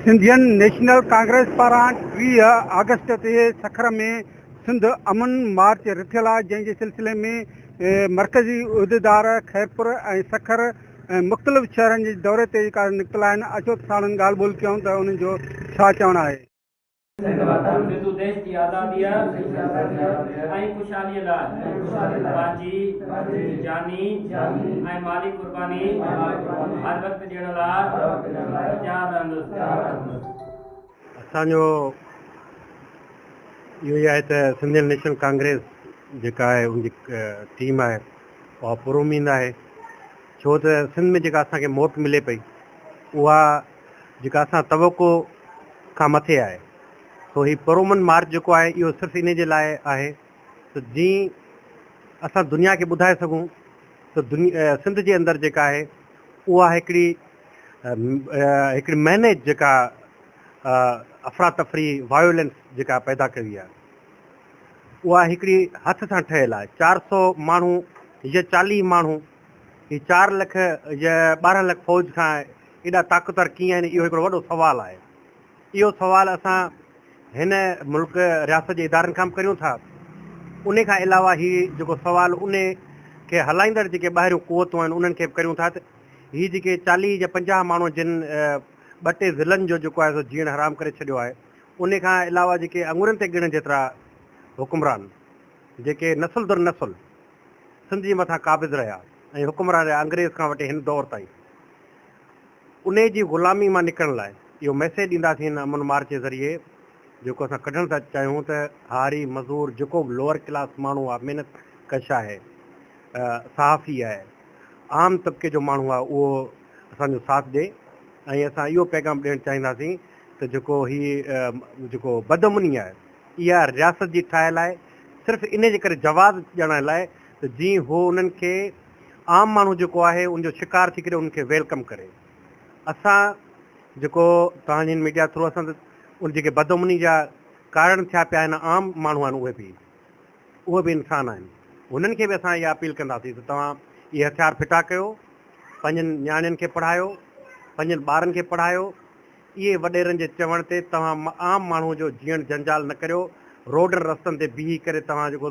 सिंधियन national Congress पारां 20 अगस्त ते सखर में सिंध अमन मार्च रखियल आहे, जंहिंजे सिलसिले में मरकज़ी उहिदेदार खैरपुर ऐं सखर मुख़्तलिफ़ शहरनि जे दौरे ते जेका निकितल आहिनि। अचो त साणनि ॻाल्हि ॿोल कयूं त उन्हनि जो छा चवणु आहे। सिंधु देश की आज़ादी ऐं ख़ुशहालीअ लाइ पंहिंजी जानी ऐं माली कुर्बानी हर वक़्तु ॾियण लाइ तयारु रहंदुसि। असांजो इहो ई आहे त सिंधियन नेशनल कांग्रेस जेका आहे उनजी टीम आहे उहा पुरउमीद आहे, छो त सिंध में जेका असांखे मोट मिले पई उहा जेका असां तवक़ो खां मथे आहे। सो ही पुरउमन मार्च जेको आहे इहो सिर्फ़ु इन जे लाइ आहे त जीअं असां दुनिया खे ॿुधाए सघूं त सिंध जे अंदरि जेका आहे उहा हिकिड़ी मैनेज जेका अफ़रा तफ़री वायोलेंस जेका पैदा कई आहे उहा हिकिड़ी हथ सां ठहियलु आहे। 400 माण्हू या 40 माण्हू, ही 4 लख या 12 लख फ़ौज खां एॾा ताक़तवर कीअं आहिनि, इहो हिकिड़ो वॾो सुवालु आहे। इहो सुवालु असां हिन मुल्क रियासत जे इदारनि खां बि करियूं था। उन खां अलावा हीउ जेको सुवालु उन खे हलाईंदड़ जेके ॿाहिरियूं क़ुवतूं आहिनि उन्हनि खे बि करियूं था त हीअ जेके 40 या 50 माण्हू जिन 2 ज़िलनि जो जेको आहे सो जीअण हराम करे छॾियो आहे, उन खां अलावा जेके अंगूरनि ते गिणण जेतिरा हुकुमरान जेके नसुल दर नसुल सिंध जे मथां क़ाबिज़ रहिया ऐं हुकुमरान रहिया अंग्रेज़ खां वठी हिन दौर ताईं, उन जी ग़ुलामी मां निकिरण लाइ इहो मैसेज ॾींदासीं हिन अमन मार्च जे ज़रिए जेको असां कढणु था चाहियूं त हारी मज़दूर जेको बि लोअर क्लास माण्हू आहे, महिनत कश आहे, सहाफ़ी आहे, आम तबिके जो माण्हू आहे, उहो असांजो साथ ॾिए। ऐं असां इहो पैगाम ॾियणु चाहींदासीं त जेको बदअमनी आहे इहा रियासत जी ठाहियलु आहे सिर्फ़ु इन जे करे जवाबु ॾियण लाइ त जीअं हू उन्हनि खे आम माण्हू जेको आहे उनजो शिकार थी करे उनखे वेलकम करे। असां जेको तव्हांजी मीडिया थ्रू असां उन जेके बदअमनी जा कारण थिया पिया आहिनि, आम माण्हू आहिनि उहे बि इंसान आहिनि, हुननि खे बि असां इहा अपील कंदासीं त तव्हां इहे हथियार फिटा कयो, पंहिंजनि नियाणियुनि खे पढ़ायो, पंहिंजनि ॿारनि खे पढ़ायो। इहे वॾेरनि जे चवण ते तव्हां आम माण्हू जो जीअण जंजाल न करियो। रोडनि रस्तनि ते बीही करे तव्हां जेको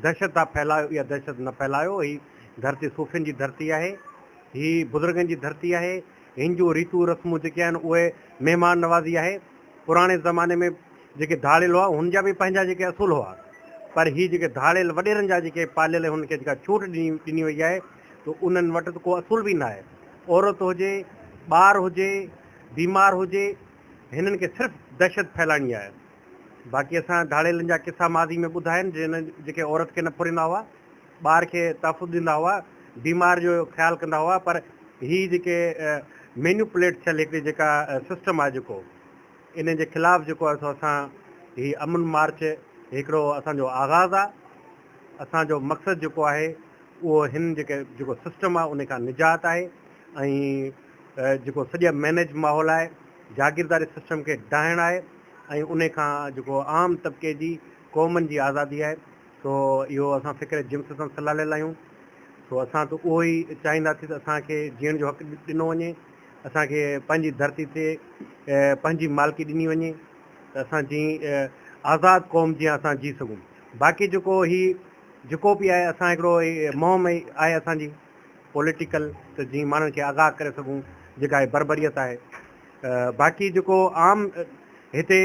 दहशत था फैलायो, इहा दहशत न फैलायो। ही धरती सूफ़ियुनि जी धरती आहे, ही बुज़ुर्गनि जी धरती आहे, हिन जूं रीतियूं रस्मूं जेके आहिनि उहे महिमान नवाज़ी आहे। पुराणे ज़माने में जेके धाड़ियल हुआ हुन जा बि पंहिंजा जेके असुल हुआ, पर हीअ जेके धाड़ियल वॾेरनि जा जेके पालियल हुनखे जेका छूट ॾिनी वई आहे त उन्हनि वटि त को असुल बि न आहे। औरत हुजे, ॿार हुजे, बीमार हुजे, हिननि खे सिर्फ़ु दहशत फैलाइणी आहे। बाक़ी असां धाड़ियलनि जा किसा माज़ी में ॿुधा आहिनि जेके औरत खे न फुरींदा हुआ, ॿार खे तहफ़ुज़ ॾींदा हुआ, बीमार जो ख़्यालु कंदा हुआ। पर हीअ जेके मैन्युपुलेट थियल हिकिड़ी जेका सिस्टम आहे जेको इन जे ख़िलाफ़ु जेको आहे सो असां हीअ अमन मार्च हिकिड़ो असांजो आगाज़ आहे। असांजो मक़सदु जेको आहे उहो हिन जेको सिस्टम आहे उन खां निजात आहे ऐं जेको सॼा मैनेज माहौल आहे, जागीरदारी सिस्टम खे ढाहिणु आहे ऐं उन खां जेको आम तबिके जी क़ौमनि जी आज़ादी आहे। सो इहो असां फ़िक्र जिम्स सां सलाहियल आहियूं। सो असां त उहो ई चाहींदासीं त असांखे जीअण जो हक़ु ॾिनो वञे, असांखे पंहिंजी धरती ते पंहिंजी मालिकी ॾिनी वञे त असां जीअं आज़ादु क़ौम जीअं असां जी सघूं। बाक़ी जेको बि आहे असां हिकिड़ो मुहिम आहे असांजी पॉलिटिकल, त जीअं माण्हुनि खे आगाह करे सघूं जेका आहे बरबरीअत आहे। बाक़ी जेको आम हिते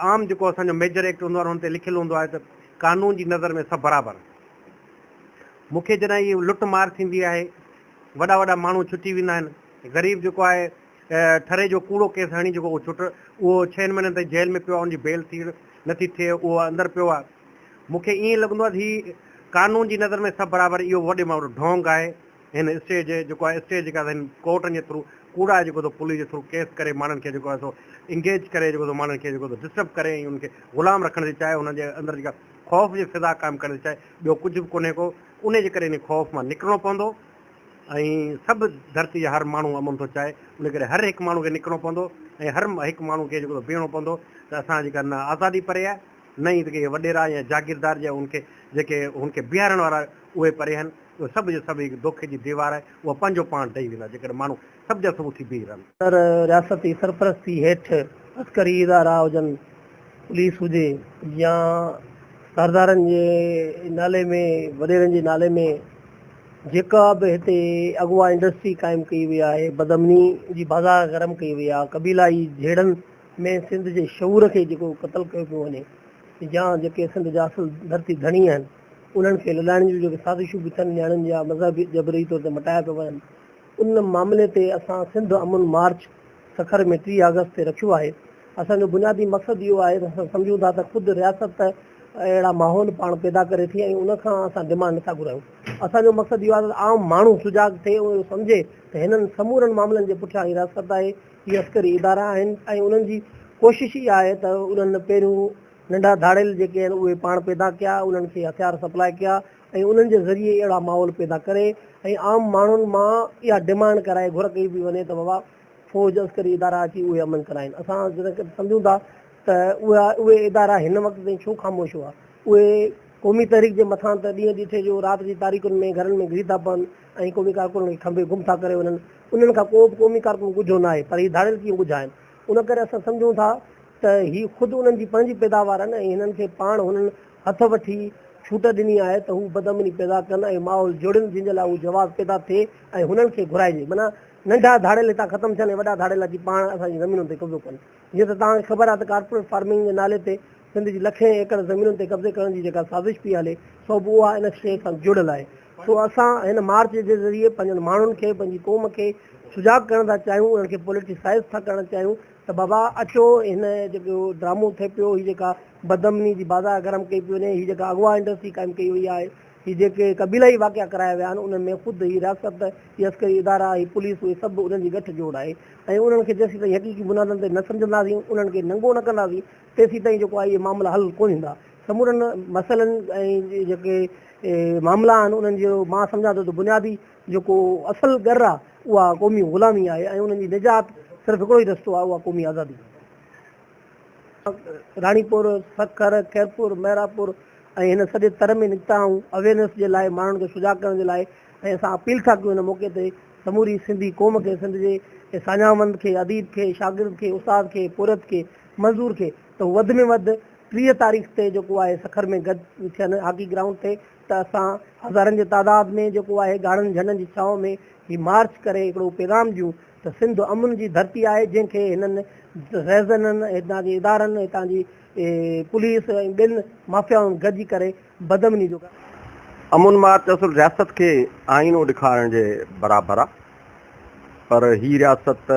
आम जेको असांजो मेजर एक्ट हूंदो आहे हुन ते लिखियलु हूंदो आहे त कानून जी नज़र में सभु बराबरि। मूंखे जॾहिं इहा लुट मार थींदी आहे, वॾा वॾा माण्हू छुटी वेंदा आहिनि, ग़रीब जेको आहे ठरे जो कूड़ो केस हणी जेको उहो 6 महीननि ताईं जेल में पियो आहे, उनजी बेल नथी थिए, उहो अंदरि पियो आहे। मूंखे ईअं लॻंदो आहे हीअ कानून जी नज़र में सभु बराबरि, इहो वॾे में वॾो ढोंग आहे। हिन स्टेज जेको आहे स्टेज जेका हिन कोर्टनि जे थ्रू कूड़ा जेको पुलिस जे थ्रू केस करे माण्हुनि खे जेको आहे सो इंगेज करे जेको माण्हुनि खे जेको डिस्टर्ब करे ऐं उनखे ग़ुलाम रखण जी चाहे, हुनजे अंदरि जेका ख़ौफ़ जी फिज़ा क़ाइमु करण जी चाहे, ॿियो कुझु बि कोन्हे को। उन जे करे इन ख़ौफ़ मां निकिरणो पवंदो ऐं सभु धरती जा हर माण्हू अमन थो चाहे, उन करे हर हिकु माण्हू खे निकिरणो पवंदो ऐं हर हिकु माण्हू खे जेको बीहणो पवंदो त असां जेका न आज़ादी परे आहे, न ई जेके वॾेरा या जागीरदार या हुनखे बीहारण वारा उहे परे आहिनि। उहे सभु जो सभु हिकु दोखे जी दीवार आहे, उहा पंहिंजो पाण ठही वेंदा जेकॾहिं माण्हू सभु जा सभु उथी बीह रहनि। रियासती सरपरस्ती हेठि अस्करी इदारा हुजनि, पुलिस हुजे या सरदारनि जे नाले में, वॾेरनि जे नाले में जेका बि हिते अॻुवा इंडस्ट्री क़ाइमु कई वई आहे, बदमनी जी बाज़ार गरम कई वई आहे, क़बीलाई झेड़नि में सिंध जे शऊर खे जेको क़तल कयो पियो वञे, या जेके सिंध जा असुल धरती धणी आहिनि उन्हनि खे ललाइण जूं जेके साज़िशूं बि थियनि न्याणियुनि जा मज़हबी जबरी तौर ते मटाया पिया वञनि, उन मामले ते असां सिंध अमन मार्च सखर में 3 अगस्त ते रखियो आहे। असांजो बुनियादी मक़सदु इहो आहे त असां सम्झूं था त ख़ुदि रियासत अहिड़ा माहौल पाण पैदा करे थी ऐं उनखां असां डिमांड नथा घुरायूं। असांजो मक़सदु इहो आहे त आम माण्हू सुजाग थिए, उहो सम्झे त हिननि समूरनि मामलनि जे पुठियां ही रियासत आहे, हीअ अस्करी इदारा आहिनि ऐं उन्हनि जी कोशिशि इहा आहे त उन्हनि पहिरियों नंढा धाड़ेल जेके आहिनि उहे पाण पैदा कया, उन्हनि खे हथियार सप्लाई कया ऐं उन्हनि जे ज़रिए अहिड़ा माहौल पैदा करे ऐं आम माण्हुनि मां इहा डिमांड कराए घुर कई बि वञे त बाबा फ़ौज अस्करी इदारा अची उहे अमन कराइनि। असां जॾहिं सम्झूं था त उहे इदारा हिन वक़्तु ताईं छो ख़ामोश हुआ। उहे क़ौमी तहरीक जे मथां त ॾींहं ॾिठे जो राति जी तारीख़ुनि में घरनि में घिरी था पवनि ऐं क़ौमी कारकुन खे खंभे गुम था करे वञनि, उन्हनि खां को बि क़ौमी कारकुन ॻुझो न आहे, पर हीअ धाड़ेल कीअं ॻुझाइनि। उन करे असां सम्झूं था त हीअ ख़ुदि उन्हनि जी पंहिंजी पैदावार आहिनि ऐं हिननि खे पाण हुननि हथ वठी छूट ॾिनी आहे त हू बदमनी पैदा कनि ऐं माहौल जोड़नि जंहिंजे लाइ उहो जवाबु पैदा थिए ऐं हुननि खे घुराइजे। माना नंढा धाड़ेल हितां ख़तमु थियनि ऐं वॾा धाड़ेल अची पाण असांजी ज़मीनुनि ते कब्ज़ो कनि। जीअं त तव्हांखे ख़बर आहे त कारपोरेट फार्मिंग जे नाले ते सिंध जी लखे एकड़ ज़मीनुनि ते कब्ज़े करण जी जेका साज़िश पई हले सो बि उहा इन शइ सां जुड़ियल आहे। सो असां हिन मार्च जे ज़रिए पंहिंजनि माण्हुनि खे, पंहिंजी क़ौम खे सुजाग करण था चाहियूं, उन्हनि खे पॉलिटिसाइज़ था करणु चाहियूं त बाबा अचो, हिन जेको ड्रामो थिए पियो, हीअ जेका बदमनी जी बाज़ार गरम कई पई वञे, हीअ जेका अॻुवा इंडस्ट्री क़ाइमु कई वई आहे, हीअ जेके क़बीलाई वाक़िया कराया विया आहिनि उन्हनि में ख़ुदि हीअ रियासत, हीअ अस्करी इदारा, हीअ पुलिस, उहे सभु उन्हनि जी गठजोड़ आहे ऐं उन्हनि खे जेसीं ताईं हक़ीक़ी बुनियादनि ते न सम्झंदासीं, उन्हनि खे नंगो न कंदासीं, तेसीं ताईं जेको आहे इहे मामला हल कोन ईंदा। समूरनि मसइलनि ऐं जेके मामला आहिनि उन्हनि जो मां सम्झां थो त बुनियादी जेको असल ॻर आहे उहा क़ौमी ग़ुलामी आहे ऐं उन्हनि जी निजात सिर्फ़ु हिकिड़ो ई रस्तो आहे, उहा क़ौमी आज़ादी। राणीपुर, सखर, खैरपुर, मैरापुर ऐं हिन सॼे तर में निकिता आहियूं अवेयरनेस जे लाइ, माण्हुनि खे सुजाग करण जे लाइ ऐं असां अपील था कयूं हिन मौक़े ते समूरी सिंधी क़ौम खे, सिंध जे साञावंद खे, अदीब खे, शागिर्द खे, उस्ताद खे, पुरत खे, मज़दूर खे त वधि में वधि 30 तारीख़ ते जेको आहे सखर में गॾु थियनि हॉकी ग्राउंड ते, त असां हज़ारनि जे तादाद में जेको आहे ॻाढ़नि झंडनि जी छांव में ही मार्च करे हिकिड़ो पैगाम ॾियूं त सिंध अमन जी धरती आहे, जंहिंखे हिननि रैज़ननि, हितां जे इदारनि, हितां जी पुलिस ऐं ॿियनि माफ़ियाउनि गॾिजी करे बदमनी जो अमन मार्च असुल रियासत खे आईनो ॾेखारण जे बराबरि आहे, पर ही रियासत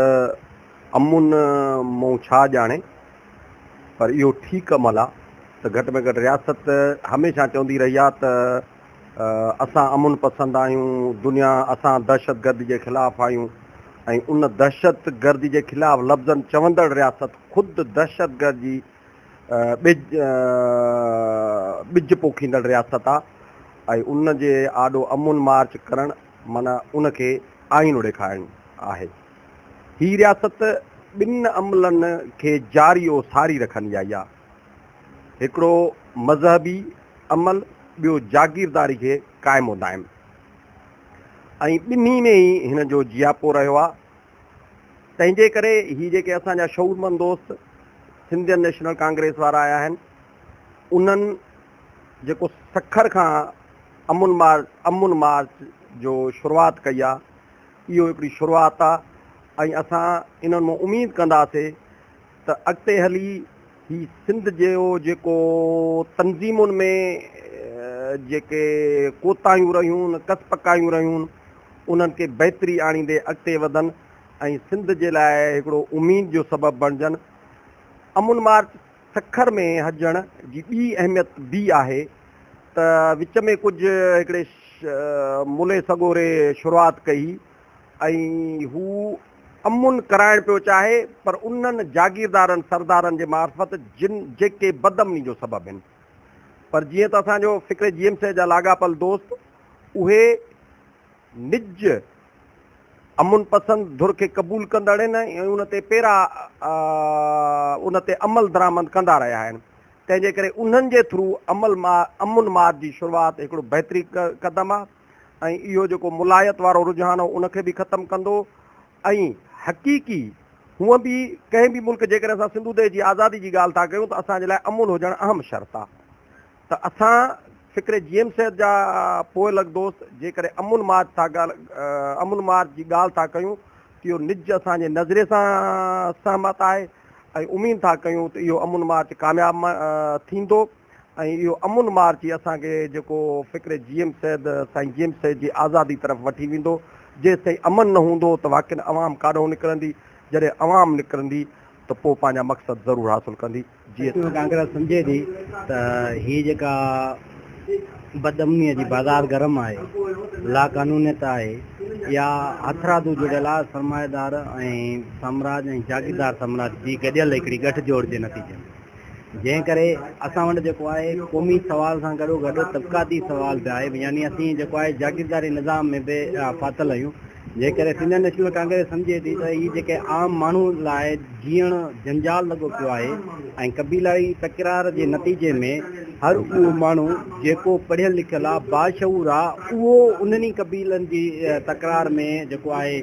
अमुन मूं छा ॼाणे, पर इहो ठीकु अमल आहे त घटि में घटि रियासत हमेशह चवंदी रही आहे त असां अमुन पसंदि आहियूं, दुनिया असां दहशतगर्दी जे ख़िलाफ़ु आहियूं ऐं उन दहशतगर्दी जे ख़िलाफ़ु लफ़्ज़नि चवंदड़ रियासत ख़ुदि दहशतगर्दी ॿिज पोखींदड़ रियासत आहे ऐं उन जे आॾो अमुन मार्च करणु माना उनखे आईनो ॾेखारणु आहे। हीअ रियासत ॿिनि अमलनि खे जारी ओ सारी रखंदी आई आहे, हिकिड़ो मज़हबी अमल, ॿियो जागीरदारी खे क़ाइमु दाइम, ऐं ॿिन्ही में ई हिन जो जियापो रहियो आहे। तंहिंजे करे हीअ जेके असांजा शऊरमंद दोस्त सिंधियन नेशनल कांग्रेस वारा आया आहिनि, उन्हनि जेको सखर खां अमुन मार्च जो शुरूआति कई आहे, इहो हिकिड़ी शुरूआति आहे ऐं असां इन्हनि मां उमेदु कंदासीं त अॻिते हली ही सिंध जो जेको तंज़ीमुनि में जेके कोताहियूं रहियूं, कसपकायूं रहियूं, उन्हनि खे बहितरी आणींदे अॻिते वधनि ऐं सिंध जे लाइ हिकिड़ो उमेद जो सबबु बणिजनि। अमुन मार्च सखर में हजण जी ॿी अहमियत बि आहे त विच में कुझु हिकिड़े मुले सगोरे शुरूआति कई ऐं हू अमुन कराइण पियो चाहे, पर उन्हनि जागीरदारनि सरदारनि जे मार्फत जेके बदमनी जो सबबु आहिनि। पर जीअं त असांजो फ़िक्रे GMC जा लाॻापल दोस्त उहे निज अमुन पसंदि धुर खे क़बूल कंदड़ आहिनि ऐं उन ते उन ते अमल दरामद कंदा रहिया आहिनि। तंहिंजे करे उन्हनि जे थ्रू अमुन मार्च जी शुरूआति हिकिड़ो बहितरीनु क़दम आहे ऐं इहो जेको मुलायत वारो रुझान हो उनखे बि ख़तमु कंदो ऐं हक़ीक़ी हूअं बि कंहिं बि मुल्क जेकर असां सिंधु देश जी आज़ादी जी ॻाल्हि था कयूं त असांजे लाइ अमुन हुजणु अहम शर्त आहे। त असां फ़िक्र जीएम साहिब जा पोइ दोस्त जेकर अमुन मार्च अमुन मार्च जी ॻाल्हि था कयूं त इहो निज असांजे नज़रे सां सहमत आहे ऐं उमेद था कयूं त इहो अमुन मार्च कामयाबु थींदो ऐं इहो अमुन मार्च ई असांखे जेको फ़िक्र जीएम साहिब साईं जीएम साहिब जी आज़ादी तरफ़ वठी वेंदो। जेसिताईं अमन न हूंदो त वाक़ई अवाम काॾों निकिरंदी, जॾहिं अवाम निकिरंदी त पोइ पंहिंजा मक़सद ज़रूरु हासिलु कंदी। जीअं कांग्रेस सम्झे थी त हीअ जेका बदअमनीअ जी बाज़ार गरम आहे, लाक़ानूनियत आहे, या हथरादू जुड़ियल आहे सरमाएदार ऐं साम्राज ऐं जागीरदार समाज जी गॾियल हिकिड़ी गठजोड़ जे नतीजे में, जंहिं करे असां वटि जेको आहे क़ौमी सवाल सां गॾोगॾु तबक़ाती सवाल बि आहे, यानी असीं जेको आहे जागीरदारी निज़ाम में बि फाथल आहियूं। जंहिं करे इंडियन नेशनल कांग्रेस सम्झे थी त हीअ जेके आम माण्हू लाइ जीअण जंजाल लॻो पियो आहे ऐं कबीलाई तकरार जे नतीजे में हर उहो माण्हू जेको पढ़ियलु लिखियलु आहे, बाशऊर आहे, उहो उन्हनि कबीलनि जी तकरार में जेको आहे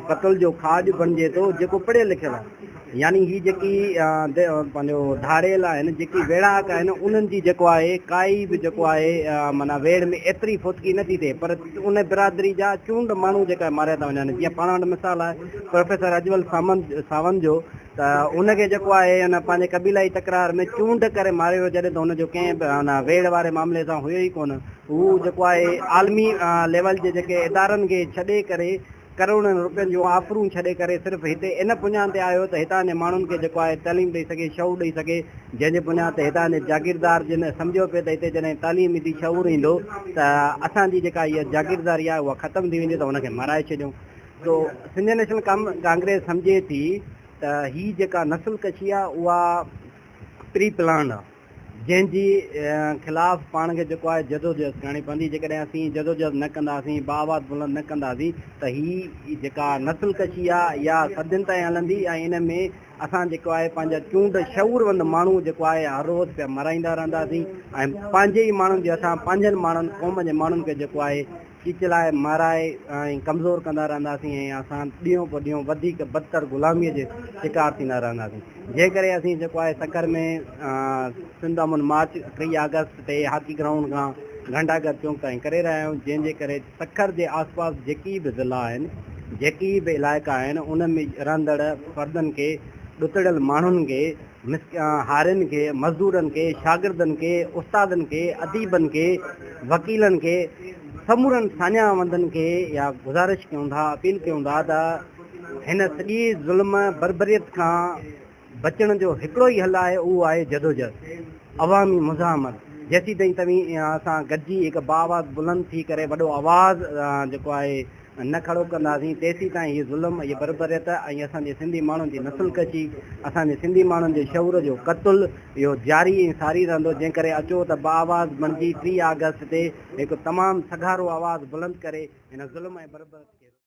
क़त्ल जो खाज बणिजे थो जेको पढ़ियलु लिखियलु आहे। यानी ही जेकी पंहिंजो धाड़ियल आहिनि, जेकी वेड़ाक आहिनि, उन्हनि जी जेको आहे काई बि जेको आहे माना वेड़ में एतिरी फुटकी नथी थिए, पर उन बिरादरी जा चूंड माण्हू जेका मारिया था वञनि। जीअं पाण वटि मिसाल आहे प्रोफेसर अजमल सावंत जो, त उनखे जेको आहे अन पंहिंजे कबीलाई तकरार में चूंड करे मारियो वियो, जॾहिं त हुनजो कंहिं बि वेड़ वारे मामले सां हुयो ई कोन। हू जेको आहे आलमी लेवल जे जेके इदारनि खे छॾे करे, करोड़नि रुपयनि जूं ऑफरूं छॾे करे सिर्फ़ु हिते इन पुञां ते आयो त हितां जे माण्हुनि खे जेको आहे तालीम ॾेई सघे, शऊर ॾेई सघे, जंहिंजे पुञां ते हितां जे जागीरदार जिन सम्झो पियो त हिते जॾहिं तालीम ईंदी, शऊर ईंदो, त असांजी जेका इहा जागीरदारी आहे उहा ख़तमु थी वेंदी, त हुनखे मराए छॾियूं। तो इंडियन नेशनल कांग्रेस सम्झे थी त हीअ जेका नस्ल कशी आहे उहा प्री प्लान आहे, जंहिंजी ख़िलाफ़ पाण खे जेको आहे जदोजहद करणी पवंदी। जेकॾहिं असीं जदोजहद न कंदासीं, बाआवाज़ बुलंद न कंदासीं, त हीअ जेका नस्ल कशी आहे इहा सदियुनि ताईं हलंदी ऐं इन में असां जेको आहे पंहिंजा चूंड शऊरवंद माण्हू जेको आहे हर रोज़ु पिया मराईंदा रहंदासीं ऐं पंहिंजे ई माण्हुनि जे असां पंहिंजनि माण्हुनि क़ौम जे माण्हुनि खे जेको आहे चिचलाए माराए ऐं कमज़ोर कंदा रहंदासीं ऐं असां ॾींहों पोइ ॾींहों वधीक बदतर ग़ुलामीअ जे शिकार थींदा रहंदासीं। जंहिं करे असीं जेको आहे सकर में सिंध अमन मार्च 3 अगस्त ते हाकी ग्राउंड खां घंटाघर चौक ताईं करे रहिया आहियूं, जंहिंजे करे सकर जे आसपास जेकी बि ज़िला आहिनि, जेकी बि इलाइक़ा आहिनि, उन में रहंदड़ फर्दनि खे, ॾुतड़ियल माण्हुनि खे, हारियुनि खे, मज़दूरनि खे, शागिर्दनि खे, उस्तादनि खे, अदीबनि खे, वकीलनि खे, समूरनि सान्यावंदनि खे या गुज़ारिश कयूं था, अपील कयूं था त हिन सॼी ज़ुल्म बरबरियत खां बचण जो हिकिड़ो ई हल आहे, उहो आहे जदोजहद, अवामी मुज़ाहमत। जेसी ताईं असां गॾिजी हिकु बाआवाज़ बुलंद थी करे वॾो आवाज़ जेको आहे न खड़ो कंदासीं, तेसी ताईं हीअ ज़ुल्म, हीअ बरबरियत ऐं असांजे सिंधी माण्हुनि जी नस्ल कशी, असांजे सिंधी माण्हुनि जे शऊर जो क़त्ल इहो जारी ऐं सारी रहंदो। जंहिं करे अचो त बाआवाज़ बणिजी 3 अगस्त ते हिकु तमामु सघारो आवाज़ बुलंद करे हिन ज़ुल्म ऐं बरबरियत खे